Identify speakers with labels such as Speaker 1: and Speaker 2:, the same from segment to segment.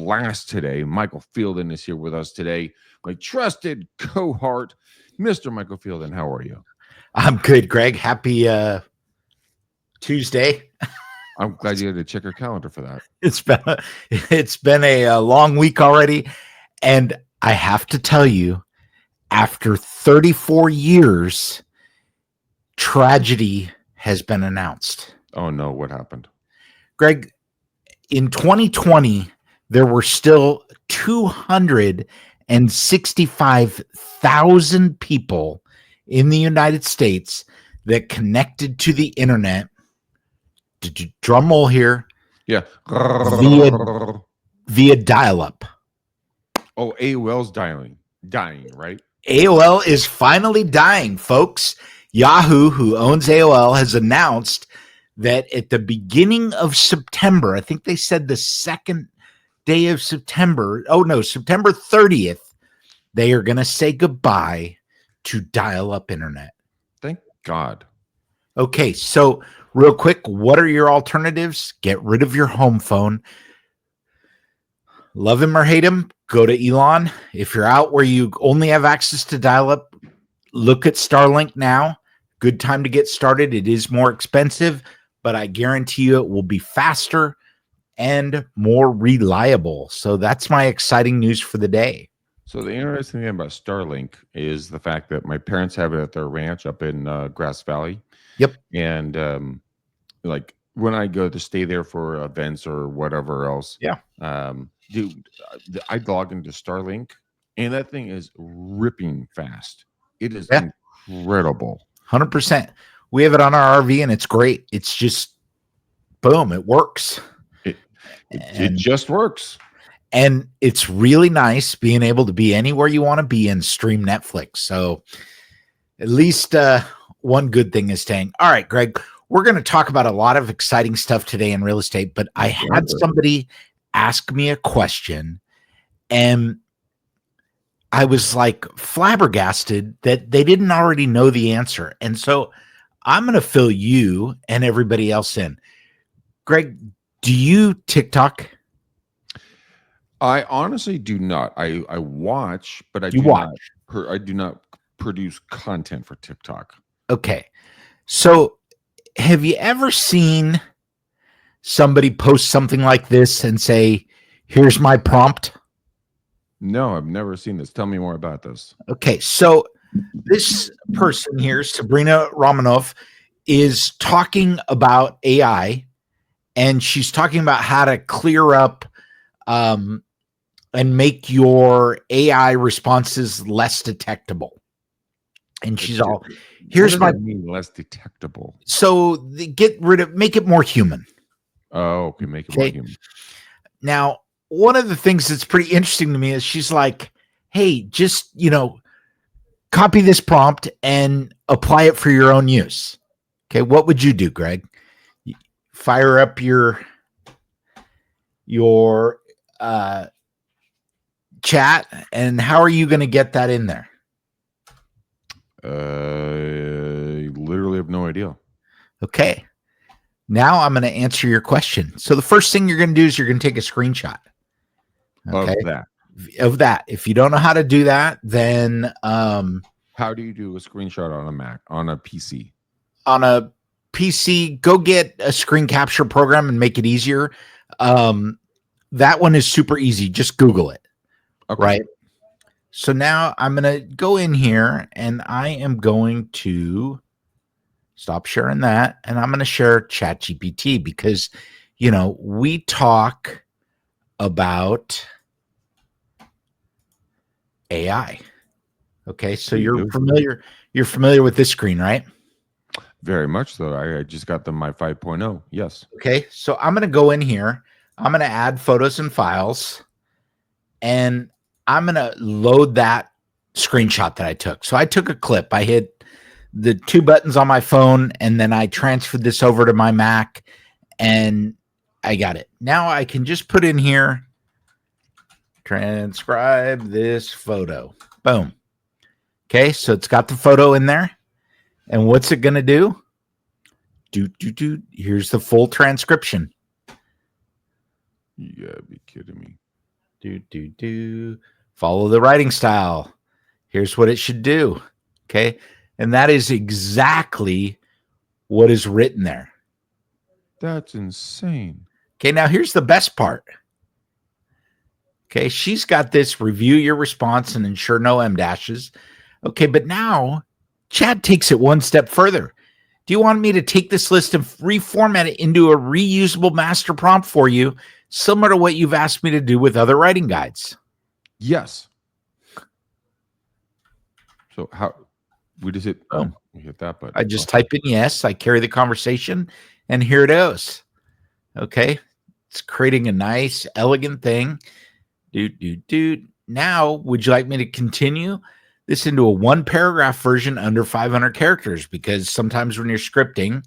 Speaker 1: blast today. Michael Fielden is here with us today, my trusted cohort, Mr. Michael Fielden. How are you?
Speaker 2: I'm good, Greg. Happy Tuesday.
Speaker 1: I'm glad you had to check your calendar for that.
Speaker 2: It's been a long week already, and I have to tell you, after 34 years, tragedy has been announced.
Speaker 1: Oh no, what happened?
Speaker 2: Greg, in 2020, there were still 265,000 people in the United States that connected to the internet. Drum roll here.
Speaker 1: Yeah.
Speaker 2: Via dial-up.
Speaker 1: Oh, AOL's dying, right?
Speaker 2: AOL is finally dying, folks. Yahoo, who owns AOL, has announced that at the beginning of September, I think they said the second day of September, September 30th, they are going to say goodbye to dial-up internet.
Speaker 1: Thank God.
Speaker 2: Okay, so real quick, what are your alternatives? Get rid of your home phone. Love him or hate him, go to Elon. If you're out where you only have access to dial-up, look at Starlink now. Good time to get started. It is more expensive, but I guarantee you it will be faster and more reliable. So that's my exciting news for the day.
Speaker 1: So the interesting thing about Starlink is the fact that my parents have it at their ranch up in Grass Valley.
Speaker 2: Yep.
Speaker 1: And like when I go to stay there for events or whatever else, dude, I log into Starlink and that thing is ripping fast. It is incredible.
Speaker 2: 100%. We have it on our RV and it's great. It's just boom, it works.
Speaker 1: It just works.
Speaker 2: And it's really nice being able to be anywhere you want to be and stream Netflix. So at least one good thing is staying. All right, Greg, we're going to talk about a lot of exciting stuff today in real estate, but I had somebody ask me a question and I was like flabbergasted that they didn't already know the answer. And so I'm going to fill you and everybody else in. Greg, do you TikTok?
Speaker 1: I honestly do not. I watch, but I do not produce content for TikTok.
Speaker 2: Okay. So have you ever seen somebody post something like this and say, here's my prompt?
Speaker 1: No, I've never seen this. Tell me more about this.
Speaker 2: Okay. So this person here, Sabrina Romanov, is talking about AI, and she's talking about how to clear up and make your AI responses less detectable. And she's all, here's my
Speaker 1: less detectable.
Speaker 2: So make it more human.
Speaker 1: Oh, okay, make it more human.
Speaker 2: Now, one of the things that's pretty interesting to me is she's like, hey, just, copy this prompt and apply it for your own use. Okay, what would you do, Greg? Fire up your chat, and how are you going to get that in there?
Speaker 1: I literally have no idea.
Speaker 2: Okay. Now I'm going to answer your question. So the first thing you're going to do is you're going to take a screenshot.
Speaker 1: Okay.
Speaker 2: Of that. If you don't know how to do that, then
Speaker 1: how do you do a screenshot on a Mac, on a PC?
Speaker 2: On a PC, go get a screen capture program and make it easier. That one is super easy. Just Google it.
Speaker 1: Okay.
Speaker 2: Right. So now I'm going to go in here and I am going to stop sharing that. And I'm going to share ChatGPT because, we talk about AI. Okay. So you're familiar with this screen, right?
Speaker 1: Very much so. I just got my 5.0. Yes.
Speaker 2: Okay. So I'm going to go in here. I'm going to add photos and files. And I'm going to load that screenshot that I took. So I took a clip. I hit the two buttons on my phone, and then I transferred this over to my Mac, and I got it. Now I can just put in here, transcribe this photo. Boom. Okay, so it's got the photo in there. And what's it going to do? Here's the full transcription.
Speaker 1: You gotta be kidding me.
Speaker 2: Follow the writing style. Here's what it should do. Okay. And that is exactly what is written there.
Speaker 1: That's insane.
Speaker 2: Okay. Now here's the best part. Okay. She's got this review your response and ensure no M dashes. Okay. But now Chad takes it one step further. Do you want me to take this list and reformat it into a reusable master prompt for you, similar to what you've asked me to do with other writing guides?
Speaker 1: Yes. So how we just hit? Oh, we hit that button.
Speaker 2: I just type in yes. I carry the conversation, and here it goes. Okay, it's creating a nice, elegant thing. Now, would you like me to continue this into a one-paragraph version under 500 characters? Because sometimes when you're scripting,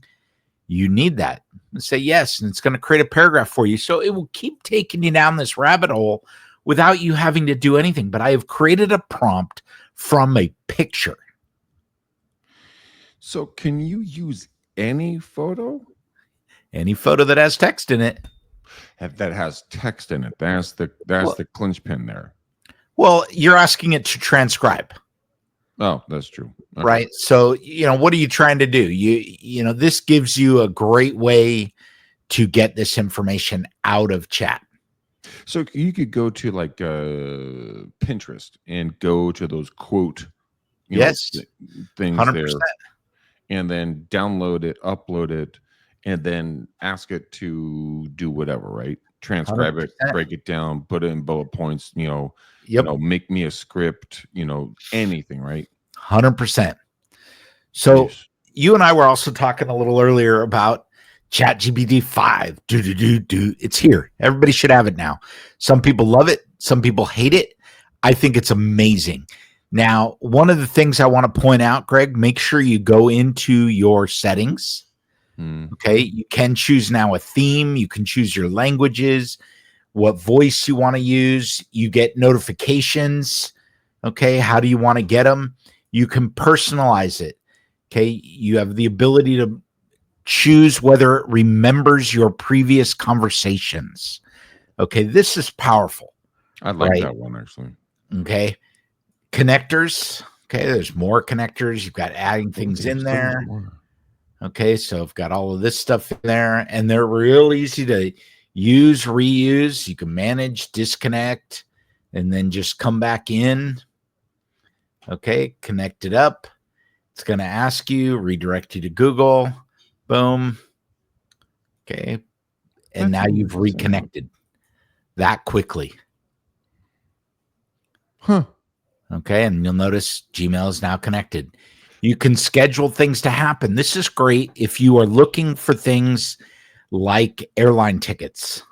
Speaker 2: you need that. And say yes, and it's going to create a paragraph for you. So it will keep taking you down this rabbit hole without you having to do anything. But I have created a prompt from a picture.
Speaker 1: So can you use any photo?
Speaker 2: Any photo that has text in it.
Speaker 1: That has text in it. That's the clinch pin there.
Speaker 2: Well, you're asking it to transcribe.
Speaker 1: Oh, that's true.
Speaker 2: Okay. Right. So, what are you trying to do? This gives you a great way to get this information out of chat.
Speaker 1: So you could go to like Pinterest and go to those quote things 100%. There, and then download it, upload it, and then ask it to do whatever, right? Transcribe 100%. It, break it down, put it in bullet points, make me a script, anything, right?
Speaker 2: 100%. So you and I were also talking a little earlier about ChatGPT 5. It's here. Everybody should have it now. Some people love it. Some people hate it. I think it's amazing. Now, one of the things I want to point out, Greg, make sure you go into your settings. Okay. You can choose now a theme. You can choose your languages, what voice you want to use. You get notifications. Okay. How do you want to get them? You can personalize it. Okay. You have the ability to choose whether it remembers your previous conversations. Okay. This is powerful.
Speaker 1: I like that one, actually.
Speaker 2: Okay. Connectors. Okay. There's more connectors. You've got adding things in there. Okay. So I've got all of this stuff in there, and they're real easy to use, reuse. You can manage, disconnect, and then just come back in. Okay. Connect it up. It's going to ask you, redirect you to Google. Boom. Okay. And now you've reconnected that quickly.
Speaker 1: Huh.
Speaker 2: Okay. And you'll notice Gmail is now connected. You can schedule things to happen. This is great if you are looking for things like airline tickets.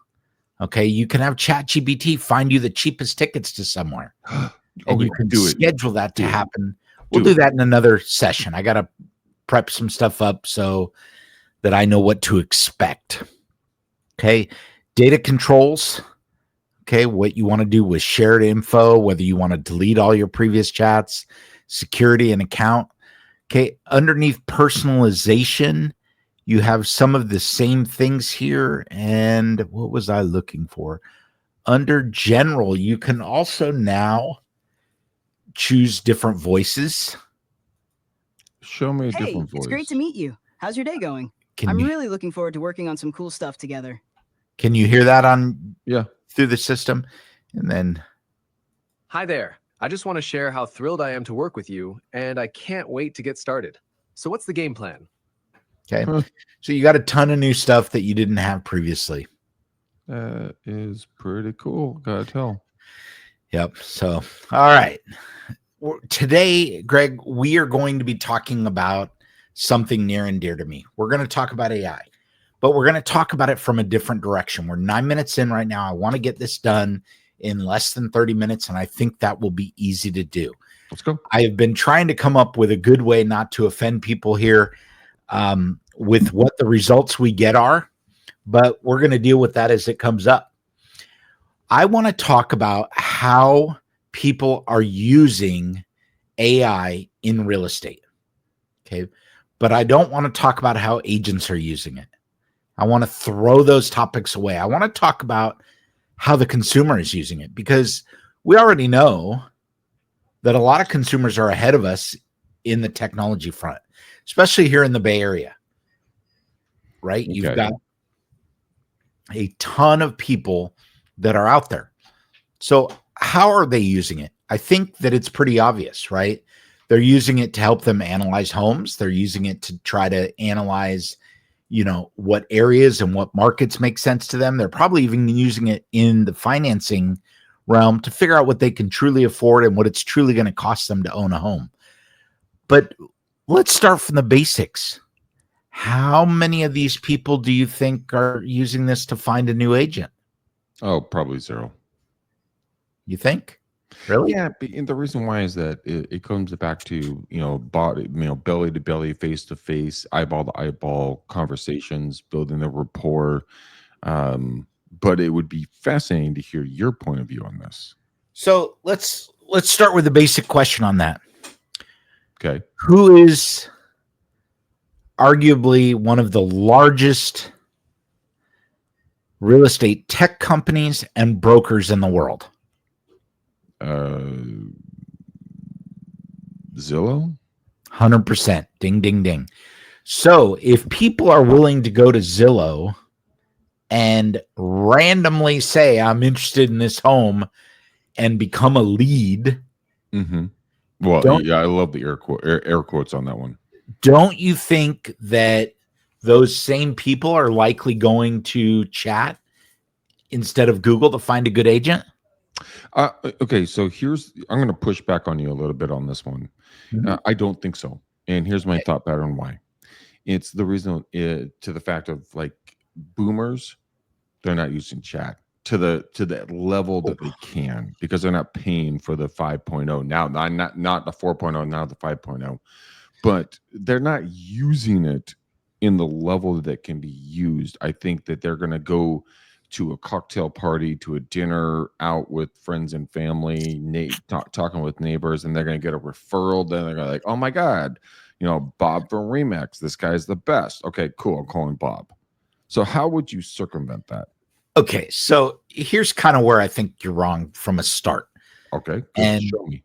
Speaker 2: Okay. You can have ChatGPT find you the cheapest tickets to somewhere. And you can schedule that to happen. We'll do that in another session. I got to prep some stuff up so that I know what to expect. Okay. Data controls. Okay. What you want to do with shared info, whether you want to delete all your previous chats, security and account. Okay. Underneath personalization, you have some of the same things here. And what was I looking for? Under general, you can also now choose different voices.
Speaker 1: Show me a different voice.
Speaker 3: It's great to meet you. How's your day going? I'm really looking forward to working on some cool stuff together.
Speaker 2: Can you hear that through the system? And then,
Speaker 4: hi there. I just want to share how thrilled I am to work with you, and I can't wait to get started. So what's the game plan?
Speaker 2: Okay. So you got a ton of new stuff that you didn't have previously.
Speaker 1: That is pretty cool. Gotta tell.
Speaker 2: Yep. So, all right. Today, Greg, we are going to be talking about something near and dear to me. We're going to talk about AI, but we're going to talk about it from a different direction. We're 9 minutes in right now. I want to get this done in less than 30 minutes, and I think that will be easy to do.
Speaker 1: Let's go.
Speaker 2: I have been trying to come up with a good way not to offend people here with what the results we get are, but we're going to deal with that as it comes up. I want to talk about how people are using AI in real estate. Okay. But I don't want to talk about how agents are using it. I want to throw those topics away. I want to talk about how the consumer is using it, because we already know that a lot of consumers are ahead of us in the technology front, especially here in the Bay Area, right? You've got a ton of people that are out there. So how are they using it? I think that it's pretty obvious, right? They're using it to help them analyze homes. They're using it to try to analyze, what areas and what markets make sense to them. They're probably even using it in the financing realm to figure out what they can truly afford and what it's truly going to cost them to own a home. But let's start from the basics. How many of these people do you think are using this to find a new agent?
Speaker 1: Oh, probably zero.
Speaker 2: You think? Really?
Speaker 1: Yeah, and the reason why is that it comes back to body, belly to belly, face to face, eyeball to eyeball conversations, building a rapport. But it would be fascinating to hear your point of view on this.
Speaker 2: So let's start with the basic question on that.
Speaker 1: Okay,
Speaker 2: who is arguably one of the largest real estate tech companies and brokers in the world?
Speaker 1: Zillow.
Speaker 2: 100%. Ding, ding, ding. So if people are willing to go to Zillow and randomly say, I'm interested in this home and become a lead.
Speaker 1: Mm-hmm. Well, yeah, I love the air quotes on that one.
Speaker 2: Don't you think that those same people are likely going to chat instead of Google to find a good agent?
Speaker 1: Okay, so I'm going to push back on you a little bit on this one.
Speaker 2: Mm-hmm.
Speaker 1: I don't think so. And here's my thought pattern why. It's the reason to the fact of like boomers, they're not using chat to that level that they can because they're not paying for the 5.0 now, not the 4.0, now the 5.0, but they're not using it in the level that can be used. I think that they're going to go to a cocktail party, to a dinner out with friends and family, talking with neighbors, and they're going to get a referral. Then they're going to like, oh my God, Bob from REMAX, this guy's the best. Okay, cool. I'm calling Bob. So how would you circumvent that?
Speaker 2: Okay, so here's kind of where I think you're wrong from a start.
Speaker 1: Okay, good.
Speaker 2: And
Speaker 1: show me.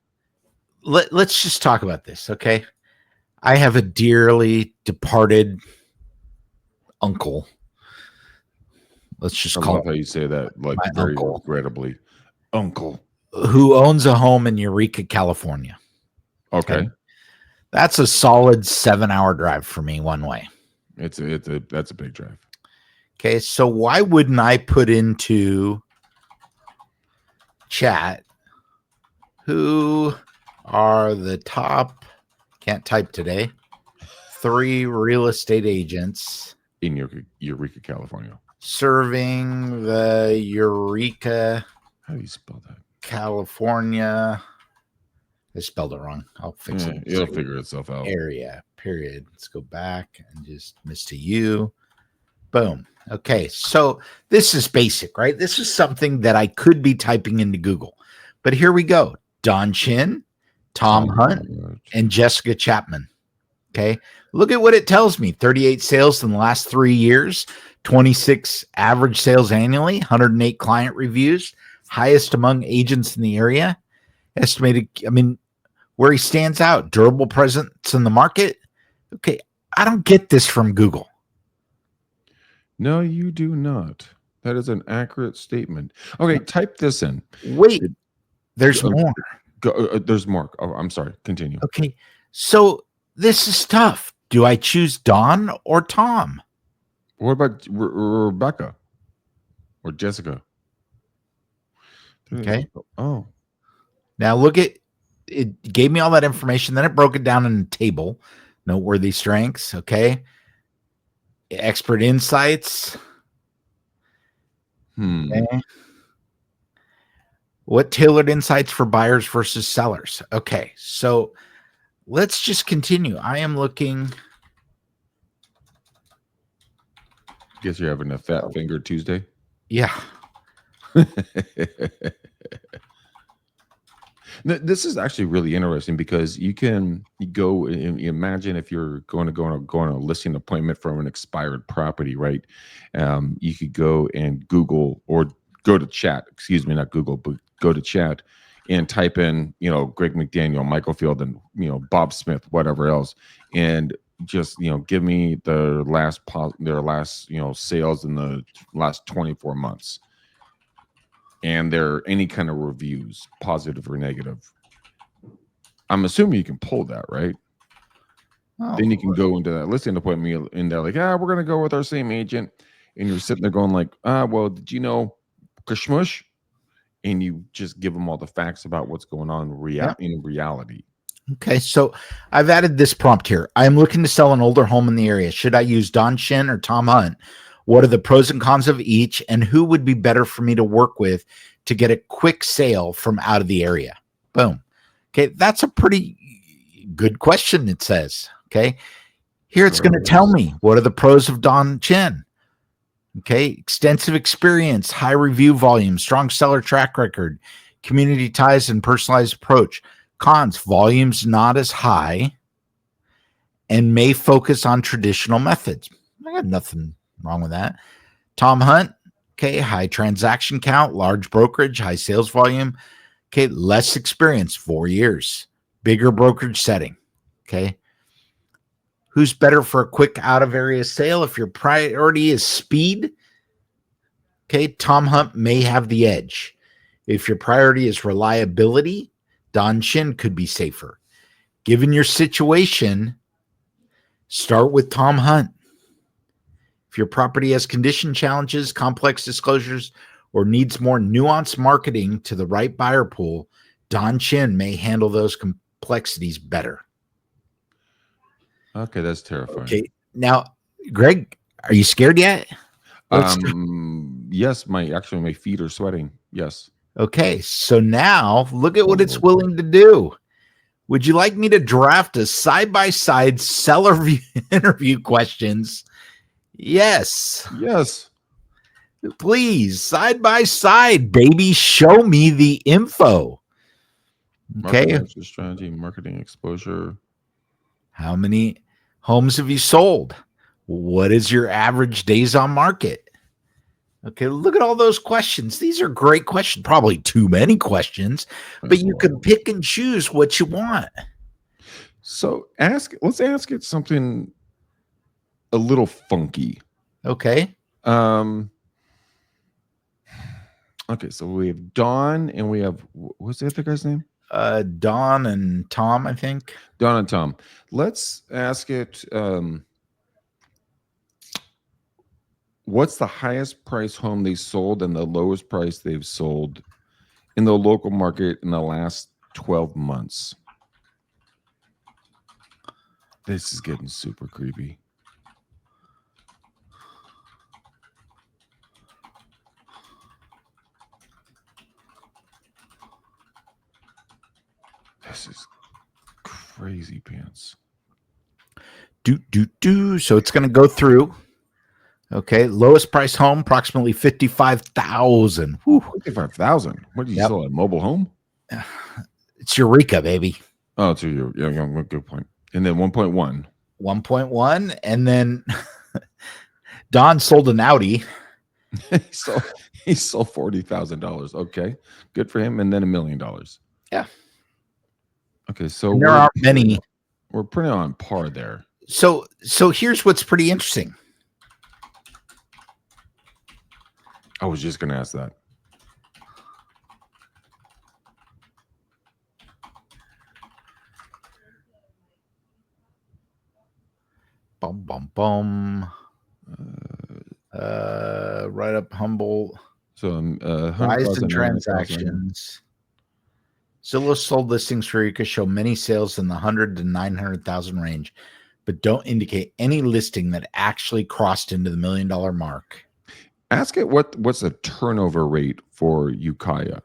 Speaker 2: Let's just talk about this, okay? I have a dearly departed uncle. Let's just
Speaker 1: I
Speaker 2: call
Speaker 1: love how you say that, like very regrettably, uncle,
Speaker 2: who owns a home in Eureka, California.
Speaker 1: Okay.
Speaker 2: That's a solid 7-hour drive for me one way.
Speaker 1: That's a big drive.
Speaker 2: Okay, so why wouldn't I put into chat who are the top, can't type today, 3 real estate agents
Speaker 1: in Eureka, California,
Speaker 2: serving the Eureka,
Speaker 1: how do you spell that?
Speaker 2: California. I spelled it wrong. I'll fix it.
Speaker 1: It'll figure itself out.
Speaker 2: Area, period. Let's go back and just Mr. U. Boom. Okay, so this is basic, right? This is something that I could be typing into Google. But here we go. Don Chin, Tom Hunt, and Jessica Chapman. Okay, look at what it tells me. 38 sales in the last 3 years, 26 average sales annually, 108 client reviews, highest among agents in the area. Estimated, where he stands out, durable presence in the market. Okay, I don't get this from Google.
Speaker 1: No, you do not. That is an accurate statement. Okay, type this in.
Speaker 2: Wait, there's more.
Speaker 1: There's more. Oh, I'm sorry. Continue.
Speaker 2: Okay, so this is tough. Do I choose Don or Tom?
Speaker 1: What about Rebecca or Jessica?
Speaker 2: Okay.
Speaker 1: Oh.
Speaker 2: Now look at it. Gave me all that information. Then it broke it down in a table. Noteworthy strengths. Okay. Expert insights. Okay. What tailored insights for buyers versus sellers? Okay, so let's just continue. I am looking.
Speaker 1: Guess you're having a fat finger Tuesday?
Speaker 2: Yeah.
Speaker 1: This is actually really interesting because you go and imagine if you're going to go on a listing appointment from an expired property, right? You could go and Google or go to chat, excuse me, not Google, but go to chat and type in, Greg McDaniel, Michael Field, and, Bob Smith, whatever else. And just, give me their last, sales in the last 24 months. And their any kind of reviews, positive or negative. I'm assuming you can pull that, right? Oh, then you can go into that listing appointment in there, like, we're going to go with our same agent. And you're sitting there going like, well, did you know Kashmush? And you just give them all the facts about what's going on in reality.
Speaker 2: Okay, so I've added this prompt here. I'm looking to sell an older home in the area. Should I use Don Shin or Tom Hunt? What are the pros and cons of each? And who would be better for me to work with to get a quick sale from out of the area? Boom. Okay, that's a pretty good question, it says. Okay, here it's going to tell me what are the pros of Don Chen. Okay, extensive experience, high review volume, strong seller track record, community ties, and personalized approach. Cons, volume's not as high and may focus on traditional methods. I got nothing wrong with that. Tom Hunt, okay, high transaction count, large brokerage, high sales volume. Okay, less experience, 4 years, bigger brokerage setting. Okay. Who's better for a quick out of area sale? If your priority is speed, okay, Tom Hunt may have the edge. If your priority is reliability, Don Shin could be safer. Given your situation, start with Tom Hunt. If your property has condition challenges, complex disclosures, or needs more nuanced marketing to the right buyer pool, Don Shin may handle those complexities better.
Speaker 1: Okay, that's terrifying.
Speaker 2: Okay, now, Greg, are you scared yet?
Speaker 1: Yes, my feet are sweating. Yes.
Speaker 2: Okay, so now look at what it's willing to do. Would you like me to draft a side-by-side seller interview questions? Yes.
Speaker 1: Yes.
Speaker 2: Please, side by side, baby. Show me the info. Okay.
Speaker 1: Market strategy, marketing exposure.
Speaker 2: How many homes have you sold? What is your average days on market? Okay, look at all those questions. These are great questions. Probably too many questions, but you can pick and choose what you want.
Speaker 1: So let's ask it something a little funky.
Speaker 2: Okay.
Speaker 1: Okay, so we have Don and we have, what's the other guy's name?
Speaker 2: Don and Tom, I think.
Speaker 1: Don and Tom. Let's ask it, what's the highest price home they sold and the lowest price they've sold in the local market in the last 12 months? This is getting super creepy. This is crazy pants.
Speaker 2: So it's going to go through. Okay, lowest price home, approximately 55,000.
Speaker 1: 55,000. What did you sell? A mobile home?
Speaker 2: It's Eureka, baby.
Speaker 1: Oh, it's your good point. And then 1.1.
Speaker 2: 1.1, and then Don sold an Audi.
Speaker 1: he sold $40,000. Okay, good for him. And then $1 million.
Speaker 2: Yeah.
Speaker 1: Okay, so
Speaker 2: and there aren't many.
Speaker 1: We're pretty on par there.
Speaker 2: So here's what's pretty interesting.
Speaker 1: I was just going to ask that.
Speaker 2: Bum, bum, bum. Right up humble.
Speaker 1: So,
Speaker 2: rise in transactions. Zillow sold listings for Eureka show many sales in the 100 to 900,000 range, but don't indicate any listing that actually crossed into the $1 million mark.
Speaker 1: Ask it what's the turnover rate for Ukiah?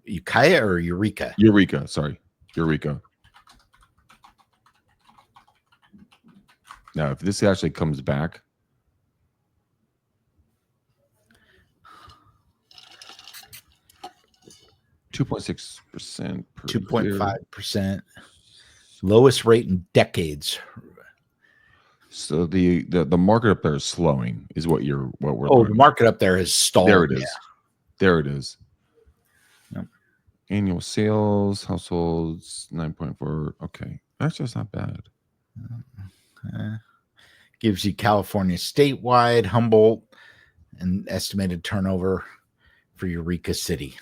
Speaker 2: Ukiah or Eureka?
Speaker 1: Eureka, sorry. Eureka. Now, if this actually comes back, 2.6%,
Speaker 2: 2.5%, lowest rate in decades.
Speaker 1: So the market up there is slowing, is what we're
Speaker 2: Oh,
Speaker 1: learning.
Speaker 2: the market up there has stalled.
Speaker 1: There it is. There it is.
Speaker 2: Yep.
Speaker 1: Annual sales, households, 9.4. Okay. That's just not bad.
Speaker 2: Gives you California statewide, Humboldt, and estimated turnover for Eureka City.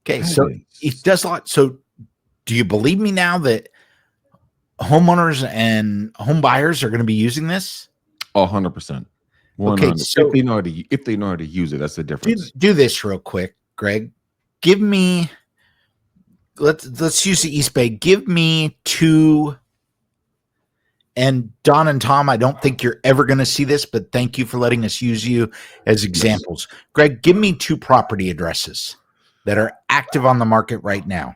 Speaker 2: Okay, so it does a lot. So do you believe me now that homeowners and home buyers are going to be using this?
Speaker 1: 100%. 100. Okay, so if they know how to use it, that's the difference.
Speaker 2: Do this real quick, Greg. Give me let's use the East Bay. Give me 2. And Don and Tom, I don't think you're ever going to see this, but thank you for letting us use you as examples. Yes. Greg, give me 2 property addresses that are active on the market right now.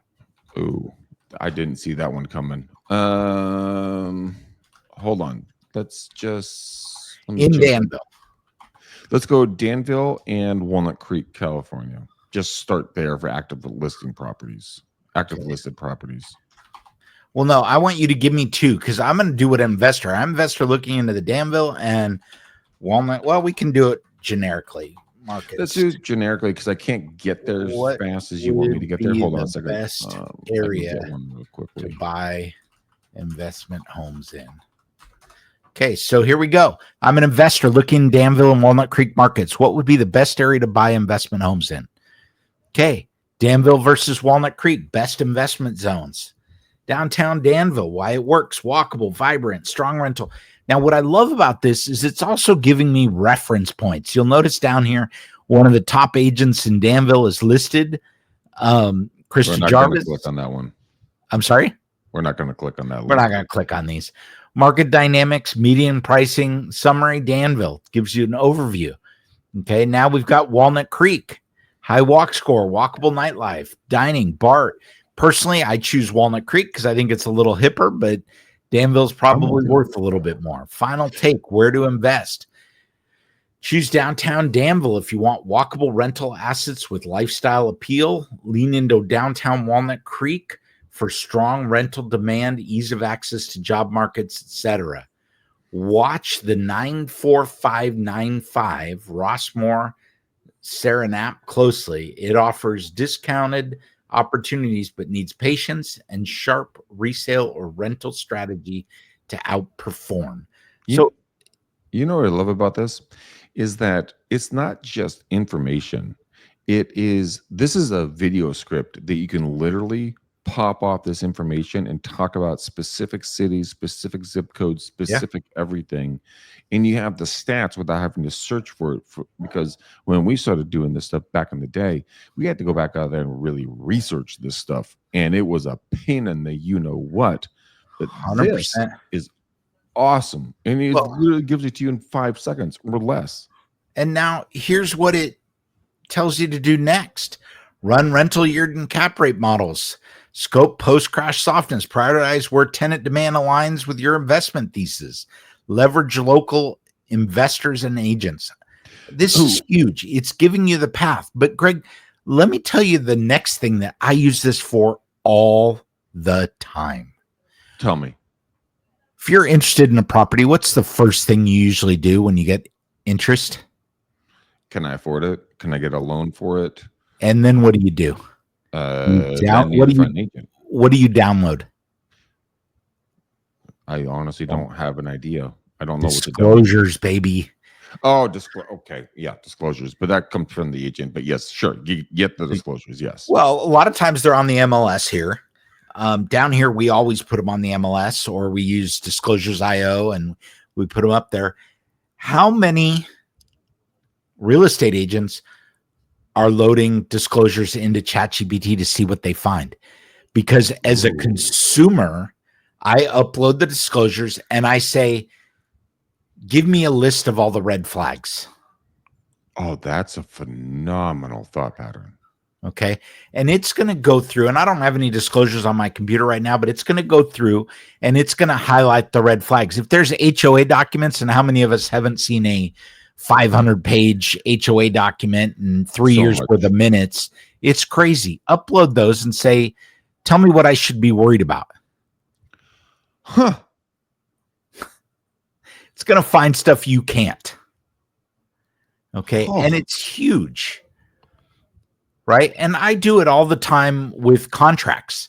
Speaker 1: Oh, I didn't see that one coming. Hold on. Let's
Speaker 2: Danville.
Speaker 1: Let's go Danville and Walnut Creek, California. Just start there for active listed properties.
Speaker 2: Well, no, I want you to give me 2 because I'm going to do what I'm investor looking into the Danville and Walnut. Well, we can do it generically. Markets.
Speaker 1: Let's do it generically because I can't get there as fast as you want me to get there. Hold on a second.
Speaker 2: Best area to buy investment homes in. Okay, so here we go. I'm an investor looking in Danville and Walnut Creek markets. What would be the best area to buy investment homes in? Okay, Danville versus Walnut Creek, best investment zones. Downtown Danville, why it works, walkable, vibrant, strong rental. Now, what I love about this is it's also giving me reference points. You'll notice down here, one of the top agents in Danville is listed. Krista Jarvis.
Speaker 1: Click on that one.
Speaker 2: I'm sorry?
Speaker 1: We're not going to click on that.
Speaker 2: We're not going to click on these. Market dynamics, median pricing, summary, Danville gives you an overview. Okay, now we've got Walnut Creek, high walk score, walkable nightlife, dining, bar. Personally, I choose Walnut Creek because I think it's a little hipper, but Danville's probably worth a little bit more. Final take, where to invest. Choose downtown Danville if you want walkable rental assets with lifestyle appeal. Lean into downtown Walnut Creek for strong rental demand, ease of access to job markets, etc. Watch the 94595 Rossmore Serenap closely. It offers discounted opportunities, but needs patience and sharp resale or rental strategy to outperform. So,
Speaker 1: you know what I love about this is that it's not just information. This is a video script that you can literally pop off this information and talk about specific cities, specific zip codes, specific everything. And you have the stats without having to search for it. Because when we started doing this stuff back in the day, we had to go back out there and really research this stuff. And it was a pain in the you-know-what. But 100%. This is awesome. And it literally gives it to you in 5 seconds or less.
Speaker 2: And now here's what it tells you to do next. Run rental yield and cap rate models. Scope post-crash softness. Prioritize where tenant demand aligns with your investment thesis. Leverage local investors and agents. This is huge. It's giving you the path. But Greg, let me tell you the next thing that I use this for all the time.
Speaker 1: Tell me.
Speaker 2: If you're interested in a property, what's the first thing you usually do when you get interest?
Speaker 1: Can I afford it? Can I get a loan for it?
Speaker 2: And then what do you do? What do you download?
Speaker 1: I honestly don't have an idea. I don't know what
Speaker 2: disclosures, baby.
Speaker 1: Oh, okay, yeah, disclosures, but that comes from the agent. But yes, sure, you get the disclosures. Yes.
Speaker 2: Well, a lot of times they're on the MLS here. Down here, we always put them on the MLS, or we use Disclosures.io and we put them up there. How many real estate agents are loading disclosures into ChatGPT to see what they find? Because as a consumer, I upload the disclosures and I say, give me a list of all the red flags.
Speaker 1: Oh, that's a phenomenal thought pattern.
Speaker 2: Okay. And it's going to go through, and I don't have any disclosures on my computer right now, but it's going to go through and it's going to highlight the red flags. If there's HOA documents, and how many of us haven't seen a 500-page HOA document and 3 years worth of minutes? It's crazy. Upload those and say, tell me what I should be worried about.
Speaker 1: Huh.
Speaker 2: It's going to find stuff you can't. Okay.
Speaker 1: Oh.
Speaker 2: And it's huge. Right. And I do it all the time with contracts.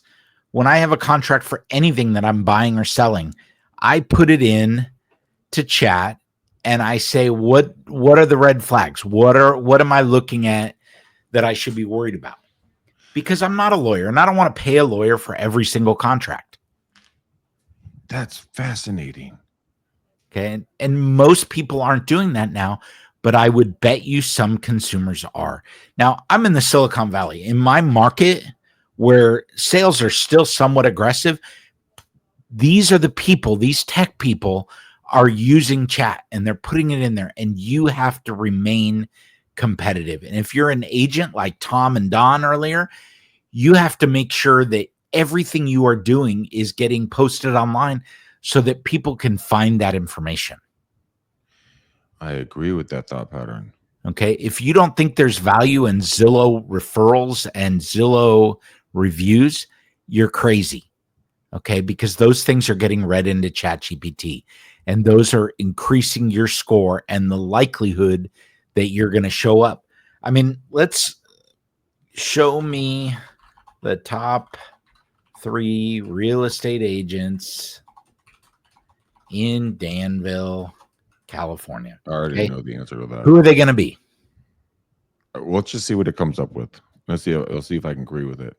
Speaker 2: When I have a contract for anything that I'm buying or selling, I put it in to chat and I say, what are the red flags? What am I looking at that I should be worried about? Because I'm not a lawyer and I don't want to pay a lawyer for every single contract.
Speaker 1: That's fascinating.
Speaker 2: Okay. And most people aren't doing that now, but I would bet you some consumers are. Now, I'm in the Silicon Valley. In my market where sales are still somewhat aggressive, these are the people, these tech people are using chat and they're putting it in there, and you have to remain competitive. And if you're an agent like Tom and Don earlier, you have to make sure that everything you are doing is getting posted online so that people can find that information.
Speaker 1: I agree with that thought pattern.
Speaker 2: Okay. If you don't think there's value in Zillow referrals and Zillow reviews, you're crazy. Okay. Because those things are getting read into ChatGPT, and those are increasing your score and the likelihood that you're going to show up. I mean, let's show me the top 3 real estate agents in Danville, California.
Speaker 1: I already know the answer to that.
Speaker 2: Who are they going to be?
Speaker 1: Well, let's just see what it comes up with. Let's see if I can agree with it.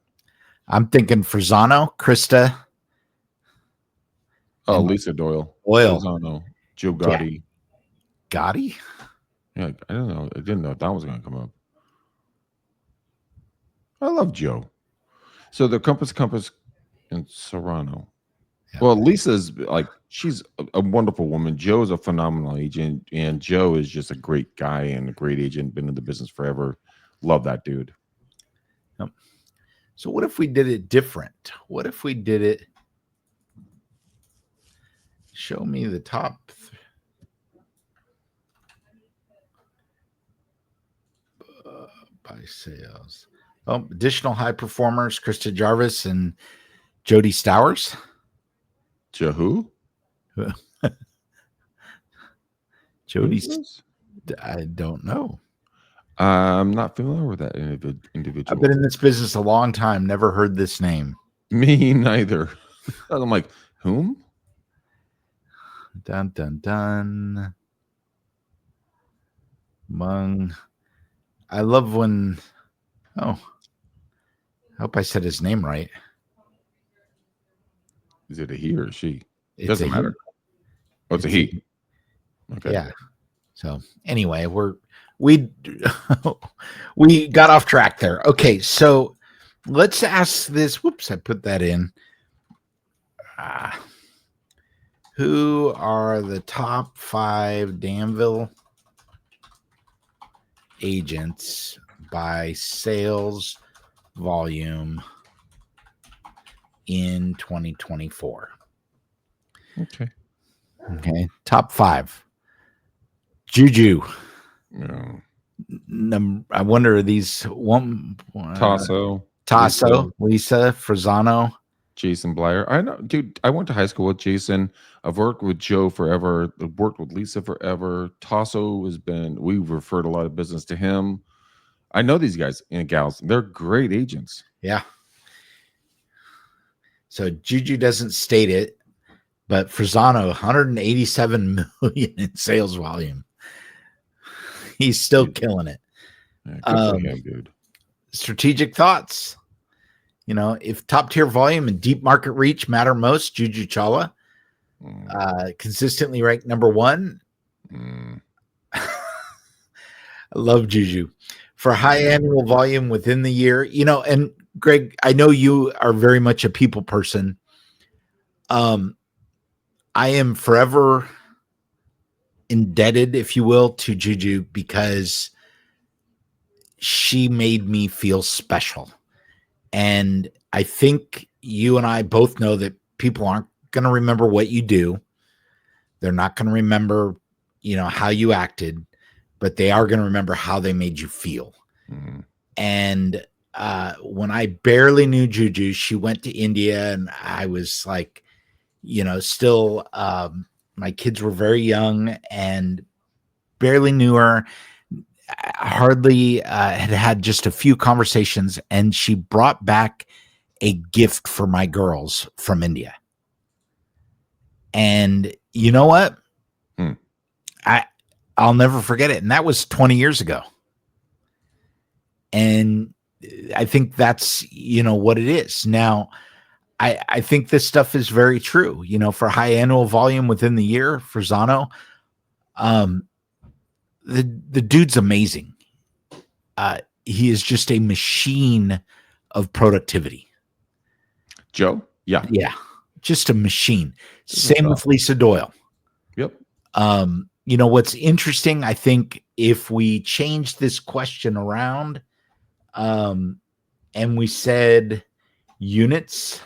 Speaker 2: I'm thinking Frazano, Krista.
Speaker 1: Oh, Lisa Doyle. Frazano, Joe Gotti.
Speaker 2: Yeah. Gotti?
Speaker 1: Yeah, I don't know. I didn't know if that was going to come up. I love Joe. So the Compass and Serrano. Yeah. Well, Lisa's like, she's a wonderful woman. Joe is a phenomenal agent, and Joe is just a great guy and a great agent. Been in the business forever. Love that dude.
Speaker 2: Yep. So what if we did it different? What if we did it? Show me the top. By sales. Oh, additional high performers, Krista Jarvis and Jody Stowers.
Speaker 1: Who?
Speaker 2: Jody's. I don't know.
Speaker 1: I'm not familiar with that individual.
Speaker 2: I've been in this business a long time. Never heard this name.
Speaker 1: Me neither. I'm like, whom?
Speaker 2: Dun dun dun. Mung. I love when. Oh, I hope I said his name right.
Speaker 1: Is it a he or a she? It
Speaker 2: Doesn't matter.
Speaker 1: Oh, it's a he. Okay.
Speaker 2: Yeah. So anyway, we got off track there. Okay, so let's ask this. Whoops, I put that in. Who are the top 5 Danville agents by sales volume in 2024? Okay. Top 5. Juju.
Speaker 1: Yeah.
Speaker 2: I wonder, are these one
Speaker 1: Tasso,
Speaker 2: Lisa Frazano,
Speaker 1: Jason Blyer. I know, dude. I went to high school with Jason. I've worked with Joe forever. I've worked with Lisa forever. Tasso we've referred a lot of business to him. I know these guys and gals. They're great agents.
Speaker 2: Yeah. So Juju doesn't state it, but Frazano, 187 million in sales volume. He's still killing it.
Speaker 1: Yeah, good for him, dude.
Speaker 2: Strategic thoughts. You know, if top tier volume and deep market reach matter most, Juju Chawla, consistently ranked number 1. I love Juju. For high annual volume within the year, you know, and Greg, I know you are very much a people person. I am forever indebted, if you will, to Juju because she made me feel special. And I think you and I both know that people aren't going to remember what you do. They're not going to remember, you know, how you acted, but they are going to remember how they made you feel. Mm-hmm. And when I barely knew Juju, she went to India and I was like, you know, still My kids were very young and barely knew her. Hardly had just a few conversations, and she brought back a gift for my girls from India. And you know what?
Speaker 1: Hmm.
Speaker 2: I'll never forget it. And that was 20 years ago. And I think that's, what it is. Now, I think this stuff is very true, for high annual volume within the year for Zano. The dude's amazing. He is just a machine of productivity.
Speaker 1: Joe? Yeah.
Speaker 2: Yeah. Just a machine. Same with Lisa Doyle.
Speaker 1: Yep.
Speaker 2: What's interesting, I think if we change this question around, and we said units.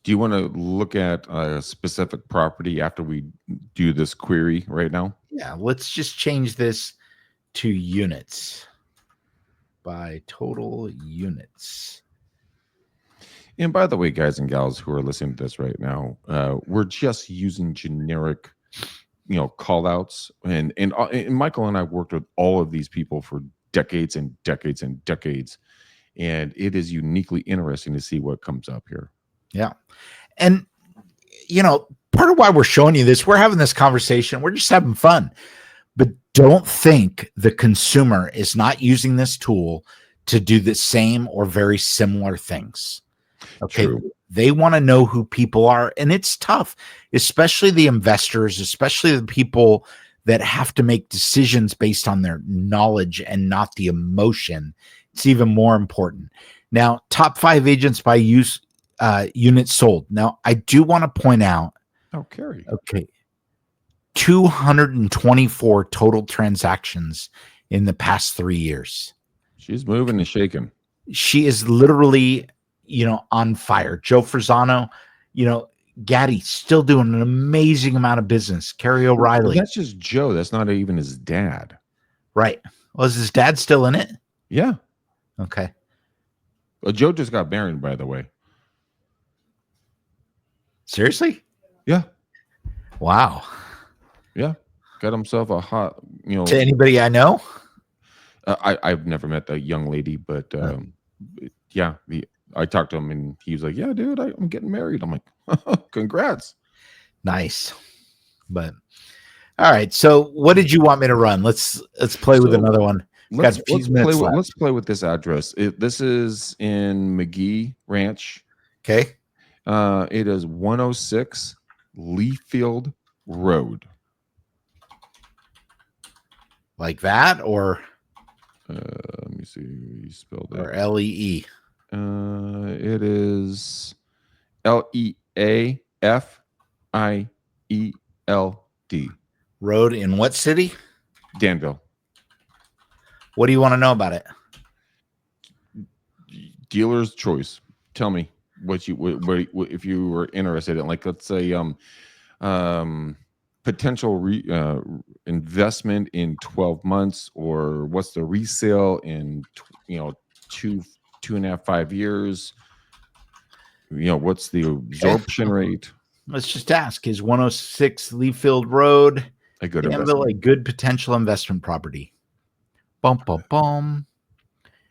Speaker 1: Do you want to look at a specific property after we do this query right now?
Speaker 2: Yeah, let's just change this to units by total units.
Speaker 1: And by the way, guys and gals who are listening to this right now, we're just using generic, call outs. And Michael and I worked with all of these people for decades and decades and decades. And it is uniquely interesting to see what comes up here.
Speaker 2: Yeah. And, part of why we're showing you this, we're having this conversation, we're just having fun. But don't think the consumer is not using this tool to do the same or very similar things. Okay.
Speaker 1: True.
Speaker 2: They want to know who people are. And it's tough, especially the investors, especially the people that have to make decisions based on their knowledge and not the emotion. It's even more important. Now, top 5 agents by use units sold. Now, I do want to point out.
Speaker 1: Oh, Carrie.
Speaker 2: Okay. 224 total transactions in the past 3 years.
Speaker 1: She's moving and shaking.
Speaker 2: She is literally, on fire. Joe Frisano, Gaddy still doing an amazing amount of business. Carrie O'Reilly.
Speaker 1: Well, that's just Joe. That's not even his dad.
Speaker 2: Right. Was his dad still in it?
Speaker 1: Yeah.
Speaker 2: Okay.
Speaker 1: Well, Joe just got married, by the way.
Speaker 2: Seriously?
Speaker 1: Yeah.
Speaker 2: Wow.
Speaker 1: Yeah. Got himself a hot,
Speaker 2: To anybody I know?
Speaker 1: I've never met the young lady, but yeah, I talked to him and he was like, "Yeah, dude, I'm getting married." I'm like, "Congrats!"
Speaker 2: Nice, but all right. So, what did you want me to run? Let's play with another one.
Speaker 1: Let's play with this address. This is in McGee Ranch.
Speaker 2: Okay.
Speaker 1: It is 106 Leafield Road.
Speaker 2: Like that, or
Speaker 1: let me see. You spelled it.
Speaker 2: Or Lee.
Speaker 1: It is Leafield.
Speaker 2: Road in what city?
Speaker 1: Danville.
Speaker 2: What do you want to know about it?
Speaker 1: Dealer's choice. Tell me what if you were interested in, like, let's say, potential investment in 12 months, or what's the resale in 2.5, 5 years. What's the absorption rate?
Speaker 2: Let's just ask: is 106 Leafield Road
Speaker 1: a good
Speaker 2: Danville a good potential investment property? Bum bum bum.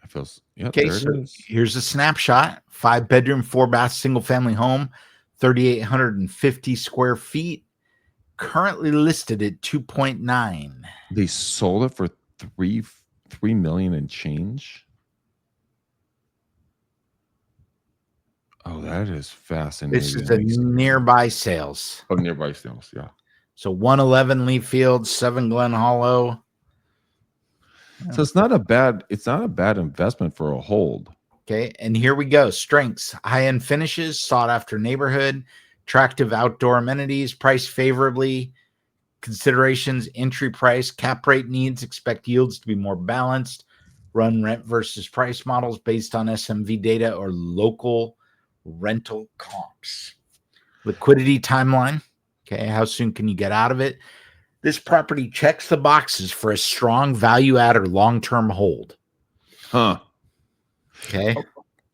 Speaker 1: I feel. Yeah.
Speaker 2: Okay,
Speaker 1: there
Speaker 2: so
Speaker 1: it is.
Speaker 2: here's a snapshot: 5-bedroom, 4-bath, single-family home, 3,850 square feet. Currently listed at 2.9.
Speaker 1: They sold it for $3 million and change. Oh, that is fascinating.
Speaker 2: This is a nearby sales.
Speaker 1: Oh, nearby sales, yeah.
Speaker 2: So 111 Leafield, 7 Glen Hollow.
Speaker 1: So it's not a bad investment for a hold.
Speaker 2: Okay, and here we go. Strengths: high-end finishes, sought-after neighborhood, attractive outdoor amenities, priced favorably. Considerations: entry price, cap rate needs, expect yields to be more balanced, run rent versus price models based on SMV data or local rental comps. Liquidity timeline. Okay, how soon can you get out of it? This property checks the boxes for a strong value add or long-term hold.
Speaker 1: Huh.
Speaker 2: Okay.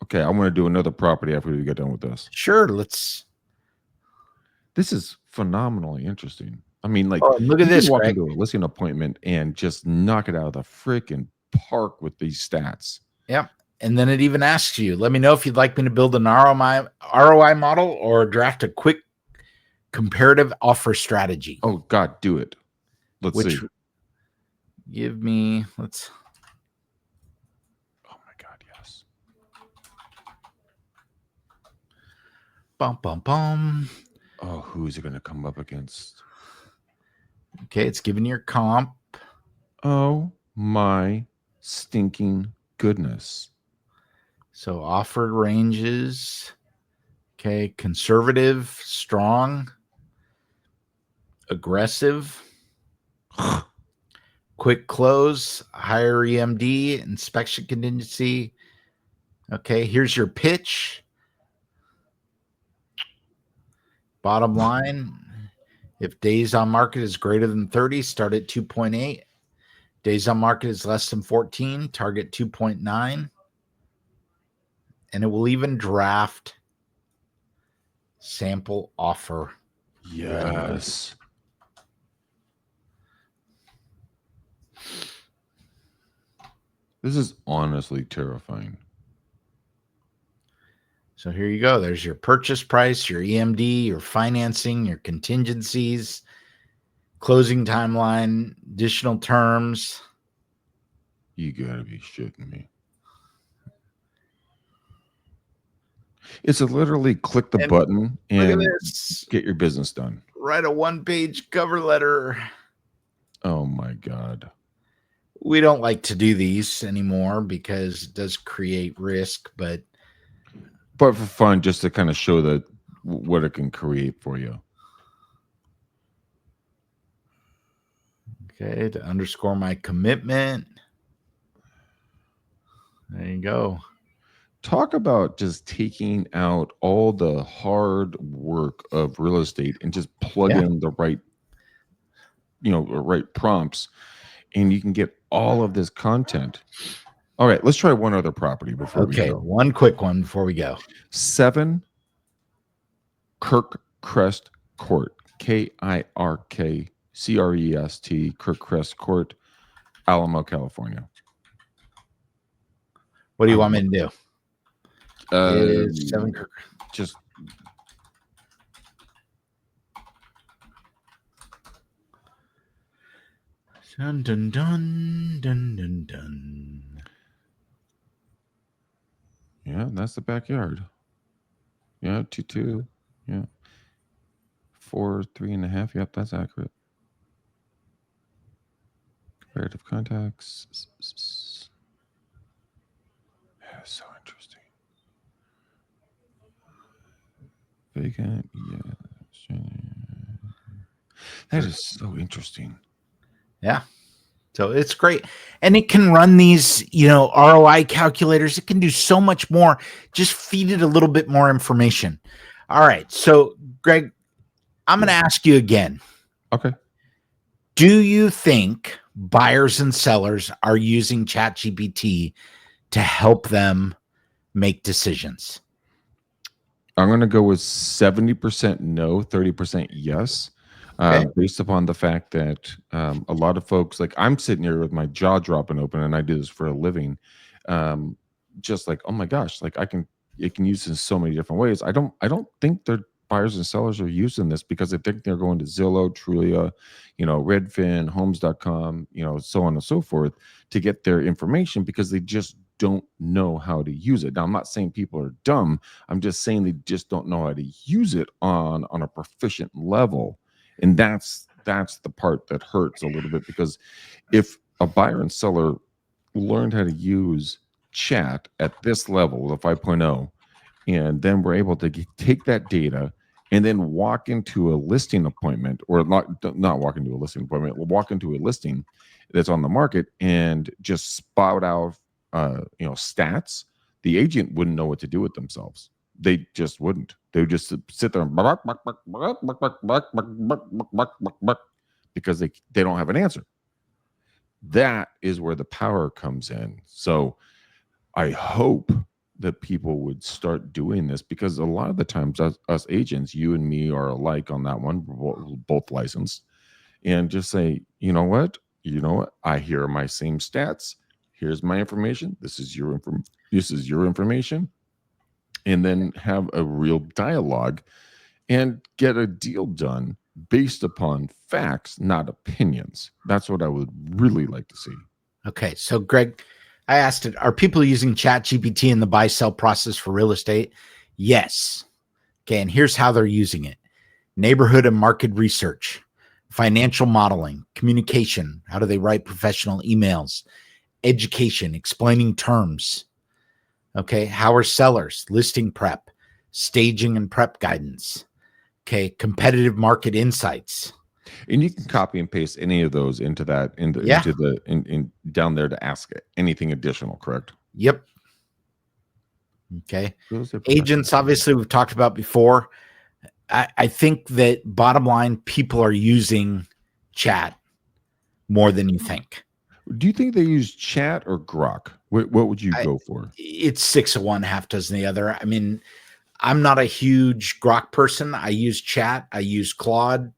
Speaker 1: Okay, I want to do another property after we get done with this.
Speaker 2: Sure,
Speaker 1: This is phenomenally interesting. I mean, like,
Speaker 2: Oh, and look at
Speaker 1: you can
Speaker 2: this,
Speaker 1: walk
Speaker 2: Greg.
Speaker 1: into a listing appointment and just knock it out of the freaking park with these stats.
Speaker 2: Yep. And then it even asks you, let me know if you'd like me to build an ROI model or draft a quick comparative offer strategy.
Speaker 1: Oh, God, do it. Let's see.
Speaker 2: Give me, let's.
Speaker 1: Oh, my God, yes.
Speaker 2: Bum, bum, bum.
Speaker 1: Oh, who is it going to come up against?
Speaker 2: Okay, it's giving your comp.
Speaker 1: Oh, my stinking goodness.
Speaker 2: So offered ranges. Okay, conservative, strong, aggressive, quick close, higher EMD, inspection contingency. Okay, here's your pitch. Bottom line, if days on market is greater than 30, start at 2.8. Days on market is less than 14, target 2.9. And it will even draft sample offer.
Speaker 1: Yes. This is honestly terrifying.
Speaker 2: So here you go. There's your purchase price, your EMD, your financing, your contingencies, closing timeline, additional terms.
Speaker 1: You gotta be shitting me. It's a literally click the button and get your business done.
Speaker 2: Write a one-page cover letter.
Speaker 1: Oh my God.
Speaker 2: We don't like to do these anymore because it does create risk, but
Speaker 1: for fun, just to kind of show that what it can create for you.
Speaker 2: Okay, to underscore my commitment. There you go.
Speaker 1: Talk about just taking out all the hard work of real estate and just plug in the right, right prompts, and you can get all of this content. All right, let's try one other property before we go.
Speaker 2: One quick one before we go.
Speaker 1: 7 Kirkcrest Court, KIRKCREST, Kirkcrest Court, Alamo, California.
Speaker 2: What do you want me to do?
Speaker 1: Just
Speaker 2: dun dun dun dun dun dun.
Speaker 1: Yeah, that's the backyard. Yeah, 2-2. Yeah. 4, 3.5. Yep, that's accurate. Comparative contacts. Yeah, so interesting. Vacant. Yeah. That is so interesting.
Speaker 2: Yeah. So it's great. And it can run these, ROI calculators. It can do so much more. Just feed it a little bit more information. All right. So, Greg, I'm going to ask you again.
Speaker 1: Okay.
Speaker 2: Do you think buyers and sellers are using ChatGPT to help them make decisions?
Speaker 1: I'm going to go with 70% no, 30% yes. Based upon the fact that a lot of folks, like I'm sitting here with my jaw dropping open, and I do this for a living, just like, oh my gosh, like it can use in so many different ways. I don't think their buyers and sellers are using this because they think they're going to Zillow, Trulia, Redfin, Homes.com, so on and so forth to get their information because they just don't know how to use it. Now, I'm not saying people are dumb. I'm just saying they just don't know how to use it on a proficient level. And that's the part that hurts a little bit, because if a buyer and seller learned how to use chat at this level, the 5.0, and then we're able to take that data and then walk into a listing appointment, or not walk into a listing appointment, walk into a listing that's on the market and just spout out stats, the agent wouldn't know what to do with themselves. They just wouldn't. They would just sit there and because they don't have an answer. That is where the power comes in. So I hope that people would start doing this, because a lot of the times us agents, you and me, are alike on that one. We're both licensed. and just say, you know what? I hear my same stats. Here's my information. This is your information. And then have a real dialogue and get a deal done based upon facts, not opinions. That's what I would really like to see.
Speaker 2: Okay. So, Greg, I asked it, are people using ChatGPT in the buy sell process for real estate? Yes. Okay. And here's how they're using it: neighborhood and market research, financial modeling, communication. How do they write professional emails? Education, explaining terms. Okay. How are sellers? Listing prep, staging and prep guidance. Okay. Competitive market insights.
Speaker 1: And you can copy and paste any of those into that, into in down there to ask it anything additional, correct?
Speaker 2: Yep. Okay. Agents, obviously, we've talked about before. I think that bottom line, people are using chat more than you think.
Speaker 1: Do you think they use chat or Grok? What would you go for?
Speaker 2: It's 6 of one, half dozen the other. I mean, I'm not a huge Grok person. I use chat. I use Claude.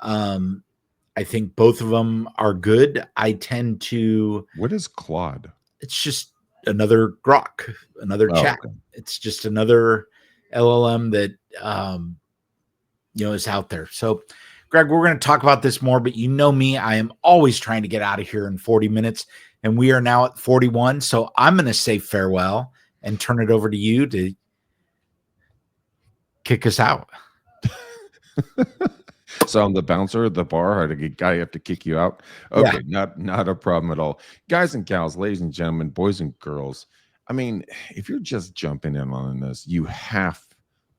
Speaker 2: I think both of them are good. I tend to.
Speaker 1: What is Claude?
Speaker 2: It's just another Grok, another chat. Okay. It's just another LLM that is out there. So, Greg, we're going to talk about this more, but you know me, I am always trying to get out of here in 40 minutes, and we are now at 41. So I'm going to say farewell and turn it over to you to kick us out.
Speaker 1: So I'm the bouncer at the bar. I have to kick you out. Okay, yeah. Not a problem at all. Guys and gals, ladies and gentlemen, boys and girls. I mean, if you're just jumping in on this, you have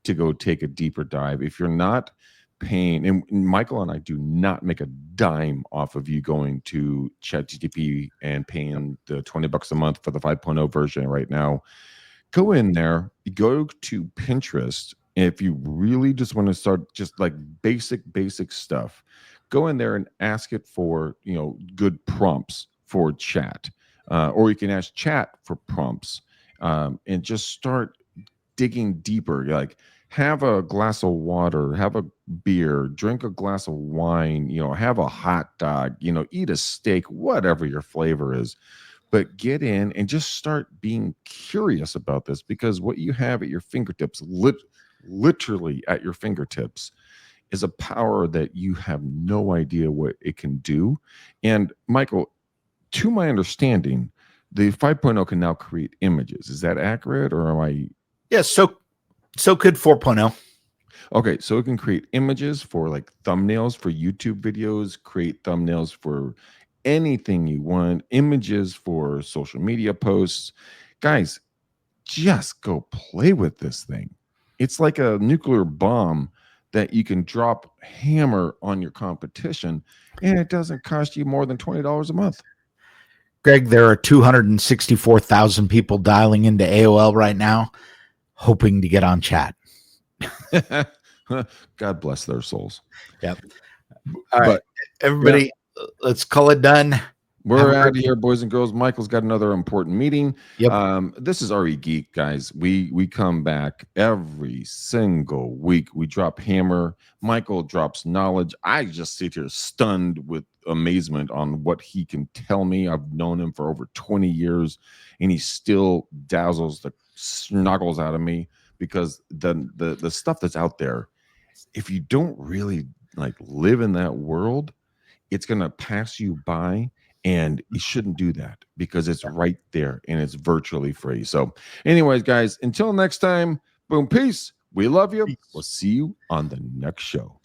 Speaker 1: to go take a deeper dive. If you're not paying, and Michael and I do not make a dime off of you going to ChatGPT and paying the $20 a month for the 5.0 version right now. Go in there, go to Pinterest. If you really just want to start just like basic stuff, go in there and ask it for, good prompts for chat, or you can ask chat for prompts, and just start digging deeper. Like, have a glass of water, have a beer, drink a glass of wine, have a hot dog, eat a steak, whatever your flavor is. But get in and just start being curious about this, because what you have at your fingertips, literally at your fingertips, is a power that you have no idea what it can do. And Michael, to my understanding, the 5.0 can now create images. Is that accurate, or am I?
Speaker 2: Yeah, so could 4.0.
Speaker 1: Okay, so it can create images for like thumbnails for YouTube videos, create thumbnails for anything you want, images for social media posts. Guys, just go play with this thing. It's like a nuclear bomb that you can drop hammer on your competition, and it doesn't cost you more than $20 a month.
Speaker 2: Greg, there are 264,000 people dialing into AOL right now, hoping to get on chat.
Speaker 1: God bless their souls.
Speaker 2: Yep. All right, everybody, let's call it done.
Speaker 1: We're out of here, boys and girls. Michael's got another important meeting.
Speaker 2: Yep.
Speaker 1: This is REGeek, guys. We come back every single week. We drop hammer. Michael drops knowledge. I just sit here stunned with amazement on what he can tell me. I've known him for over 20 years, and he still dazzles the snuggles out of me, because the stuff that's out there, if you don't really like live in that world, it's going to pass you by. And you shouldn't do that, because it's right there and it's virtually free. So anyways, guys, until next time, boom, peace. We love you. We'll see you on the next show.